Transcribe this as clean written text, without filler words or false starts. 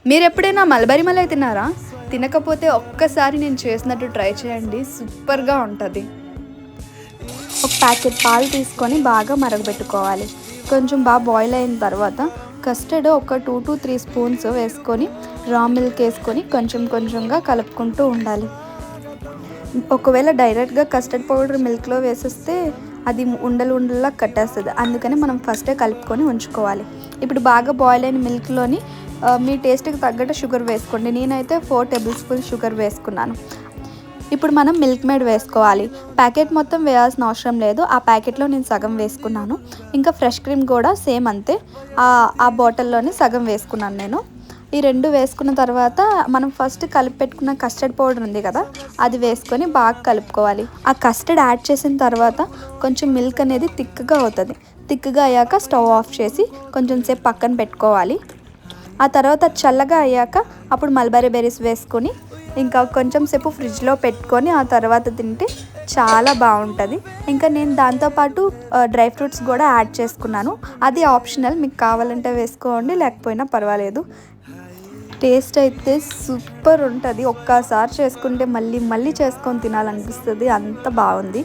మీరు ఎప్పుడైనా మల్బరీ మలై తిన్నారా? తినకపోతే ఒక్కసారి నేను చేసినట్టు ట్రై చేయండి, సూపర్గా ఉంటుంది. ఒక ప్యాకెట్ పాలు తీసుకొని బాగా మరగబెట్టుకోవాలి. కొంచెం బాగా బాయిల్ అయిన తర్వాత కస్టర్డ్ ఒక 2 to 3 స్పూన్స్ వేసుకొని రా మిల్క్ వేసుకొని కొంచెం కొంచెంగా కలుపుకుంటూ ఉండాలి. ఒకవేళ డైరెక్ట్గా కస్టర్డ్ పౌడర్ మిల్క్లో వేసేస్తే అది ఉండలులా కట్టేస్తుంది. అందుకని మనం ఫస్టే కలుపుకొని ఉంచుకోవాలి. ఇప్పుడు బాగా బాయిల్ అయిన మిల్క్లోని మీ టేస్ట్కి తగ్గట్టు షుగర్ వేసుకోండి. నేనైతే 4 టేబుల్ స్పూన్స్ షుగర్ వేసుకున్నాను. ఇప్పుడు మనం మిల్క్ మేడ్ వేసుకోవాలి. ప్యాకెట్ మొత్తం వేయాల్సిన అవసరం లేదు. ఆ ప్యాకెట్లో నేను సగం వేసుకున్నాను. ఇంకా ఫ్రెష్ క్రీమ్ కూడా సేమ్ అంతే, ఆ బాటిల్లోని సగం వేసుకున్నాను నేను. ఈ రెండు వేసుకున్న తర్వాత మనం ఫస్ట్ కలిపి పెట్టుకున్న కస్టర్డ్ పౌడర్ ఉంది కదా, అది వేసుకొని బాగా కలుపుకోవాలి. ఆ కస్టర్డ్ యాడ్ చేసిన తర్వాత కొంచెం మిల్క్ అనేది థిక్గా అవుతుంది. థిక్గా అయ్యాక స్టవ్ ఆఫ్ చేసి కొంచెం సేపు పక్కన పెట్టుకోవాలి. ఆ తర్వాత చల్లగా అయ్యాక అప్పుడు మల్బరీ బెర్రీస్ వేసుకొని ఇంకా కొంచెం సేపు ఫ్రిడ్జ్లో పెట్టుకొని ఆ తర్వాత తింటే చాలా బాగుంటుంది. ఇంకా నేను దాంతోపాటు డ్రై ఫ్రూట్స్ కూడా యాడ్ చేసుకున్నాను. అది ఆప్షనల్, మీకు కావాలంటే వేసుకోండి, లేకపోయినా పర్వాలేదు. టేస్ట్ అయితే సూపర్ ఉంటుంది. ఒక్కసారి చేసుకుంటే మళ్ళీ మళ్ళీ చేసుకొని తినాలనిపిస్తుంది, అంత బాగుంది.